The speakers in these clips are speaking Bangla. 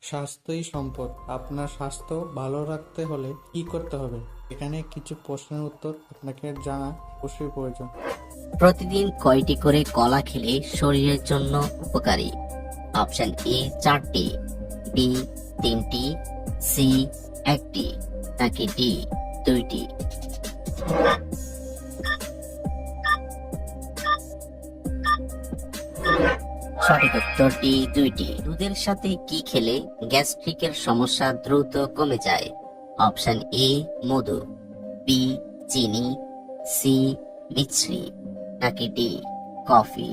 স্বাস্থ্যই সম্পদ। আপনার স্বাস্থ্য ভালো রাখতে হলে কি করতে হবে? এখানে কিছু প্রশ্নের উত্তর আপনাকে জানা অবশ্যই প্রয়োজন। প্রতিদিন কয়টি করে কলা খেলে শরীরের জন্য উপকারী? অপশন এ 4টি, বি 3টি, সি 1টি, নাকি ডি 2টি? সঠিক উত্তর ডি 2টি। দুধের সাথে কি খেলে গ্যাস্ট্রিকের সমস্যা দ্রুত কমে যায়? অপশন এ মধু, বি চিনি, সি মিছরি, নাকি ডি কফি?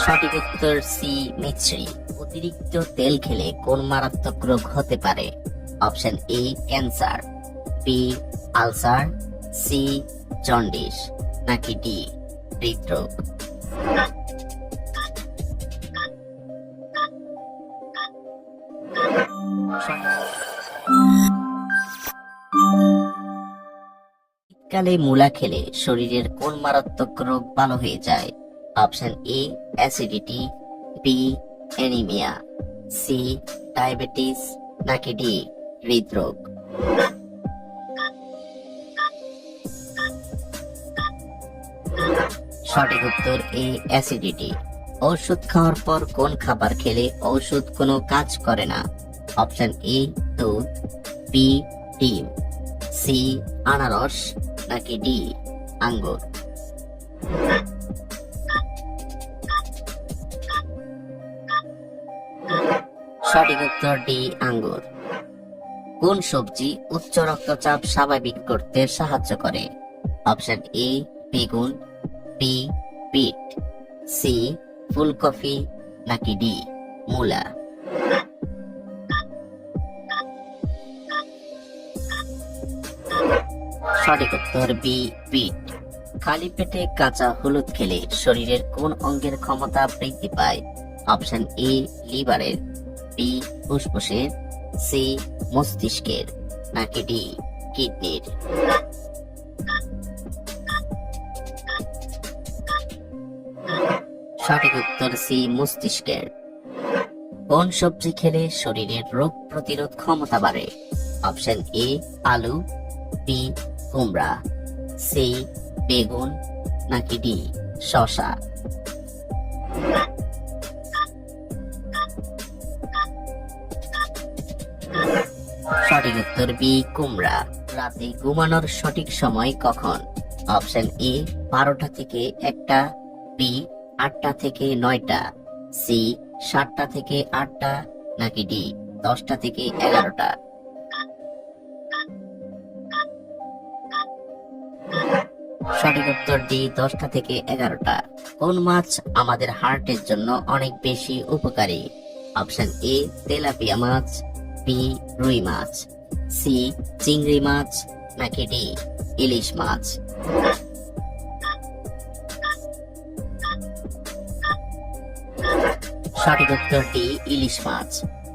সঠিক উত্তর সি মিছরি। অতিরিক্ত তেল খেলে কোন মারাত্মক রোগ হতে পারে? Option A cancer, B ulcer, C jaundice, নাকি ডি হৃদরোগ? শীতকালে মূলা খেলে শরীরের কোন মারাত্মক রোগ ভালো হয়ে যায়? Option A acidity, B anaemia, C diabetes, নাকি ডি হৃদরোগ? সঠিক উত্তর এ অ্যাসিডিটি। ঔষধ খাওয়ার পর কোন খাবার খেলে ঔষধ কোনো কাজ করে না? অপশন এ দুধ, বি ডিম, সি আনারস, নাকি ডি আঙ্গুর? সঠিক উত্তর ডি আঙ্গুর। কোন সবজি উচ্চ রক্তচাপ স্বাভাবিক করতে সাহায্য করে? অপশন এ বেগুন, বি বিট, সি ফুলকপি, নাকি ডি মূলা? সঠিক উত্তর বি বিট। খালি পেটে কাঁচা হলুদ খেলে শরীরের কোন অঙ্গের ক্ষমতা বৃদ্ধি পায়? অপশন এ লিভারের, বি ফুসফুসের, সি মস্তিষ্কের, নাকি ডি কিডনির? সঠিক উত্তর সি মস্তিষ্কের। কোন সবজি খেলে শরীরের রোগ প্রতিরোধ ক্ষমতা বাড়ে? অপশন এ আলু, বি কুমড়া, সি বেগুন, নাকি ডি শসা? সঠিক উত্তর বি কুমড়া। রাতে ঘুমানোর সঠিক সময় কখন? অপশন এ 12টা থেকে 1টা, বি 8টা থেকে 9টা, সি 7টা থেকে 8টা, নাকি ডি 10টা থেকে 11টা? সঠিক উত্তর ডি 10টা থেকে 11টা। কোন মাছ আমাদের হার্টের জন্য অনেক বেশি উপকারী? অপশন এ তেলাপিয়া মাছ, বি রুই মাছ, সি চিংড়ি মাছ, নাকি ডি ইলিশ মাছ? সঠিক উত্তর ডি ইলিশ মাছ।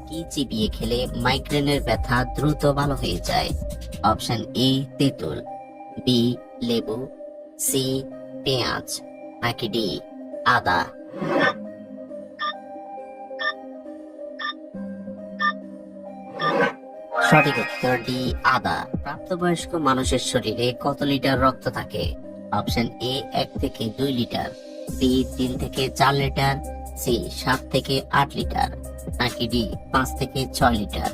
কি চিবিয়ে খেলে মাইগ্রেনের ব্যথা দ্রুত ভালো হয়ে যায়? অপশন এ তেঁতুল, বি লেবু, সি পেঁয়াজ, নাকি ডি আদা? সঠিক উত্তর ডি আদা। প্রাপ্তবয়স্ক মানুষের শরীরে কত লিটার রক্ত থাকে? অপশন এ 1 থেকে 2 লিটার, বি 3 থেকে 4 লিটার, সি 7 থেকে 8 লিটার, নাকি ডি 5 থেকে 6 লিটার?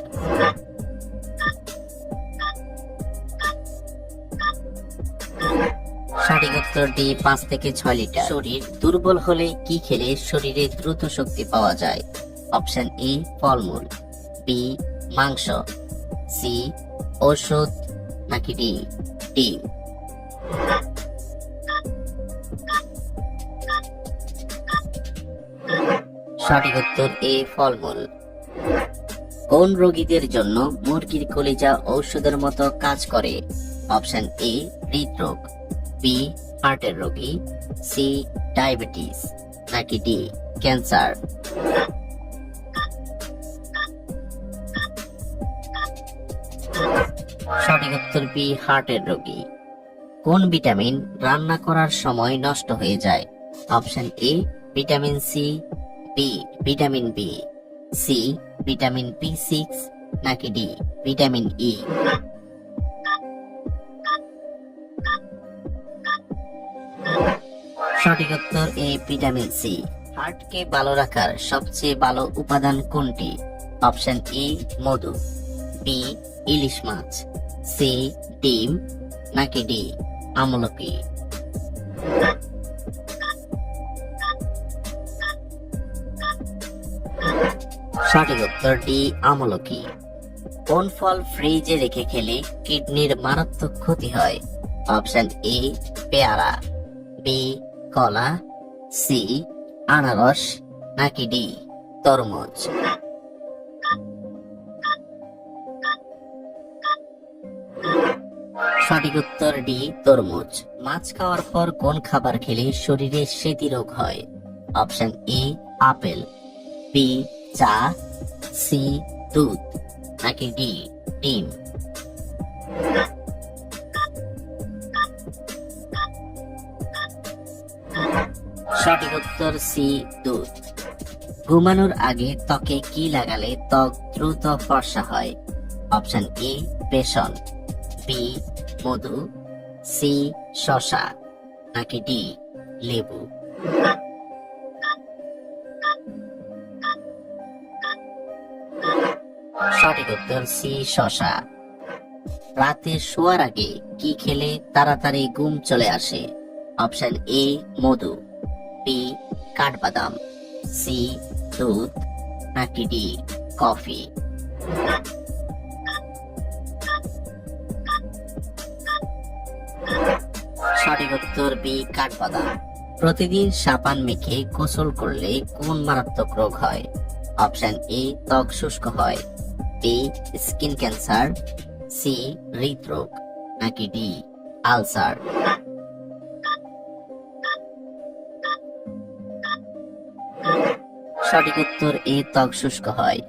সঠিক উত্তর ডি 5 থেকে 6 লিটার। শরীর দুর্বল হলে কি খেলে শরীরে দ্রুত শক্তি পাওয়া যায়? অপশন এ ফলমূল, বি মাংস, সি ওষুধ, নাকি ডি ডিম? সঠিক উত্তর এ ফলমূল। কোন রোগীদের জন্য মুরগির কলিজা ঔষধের মতো কাজ করে? অপশন এ হৃদরোগ, বি হার্টের রোগী, সি ডায়াবেটিস, নাকি ডি ক্যান্সার? সঠিক উত্তর বি হার্টের রোগী। কোন ভিটামিন রান্না করার সময় নষ্ট হয়ে যায়? Option A vitamin C, B vitamin B, C vitamin বি6 নাকি ডি ভিটামিন ই। সঠিক উত্তর এ ভিটামিন সি। হার্টকে ভালো রাখার সবচেয়ে ভালো উপাদান কোনটি? অপশন এ মধু, বি ইলিশ মাছ, সি ডিম নাকি ডি আমলকি। সঠিক উত্তর ডি আমলকি। কোন ফল ফ্রিজে রেখে খেলে কিডনির মারাত্মক ক্ষতি হয়? অপশন এ পেয়ারা, বি কলা, সি আনারস নাকি ডি তরমুজ। সঠিক উত্তর ডি তরমুজ। মাছ খাওয়ার পর কোন খাবার খেলে শরীরে স্মৃতি রোগ হয়? অপশন এ আপেল, বি চা, সি দুধ নাকি ডি ডিম। সঠিক উত্তর সি দুধ। ঘুমানোর আগে ত্বকে কি লাগালে ত্বক দ্রুত ফর্সা হয়? অপশন এ বেসন, বি মধু, সি শসা নাকি ডি লেবু। সঠিক উত্তর সি শসা। রাতে শোয়ার আগে কি খেলে তাড়াতাড়ি ঘুম চলে আসে? অপশন এ মধু, বি কাঠবাদাম, সি দুধ নাকি ডি কফি। সঠিক উত্তর বি কাঠবাদাম। প্রতিদিন সাবান মেখে গোসল করলে কোন মারাত্মক রোগ হয়? অপশন এ ত্বক শুষ্ক হয়, বি স্কিন ক্যান্সার, সি হৃদরোগ নাকি ডি আলসার। সঠিক উত্তর এ ত্বক শুষ্ক হয়।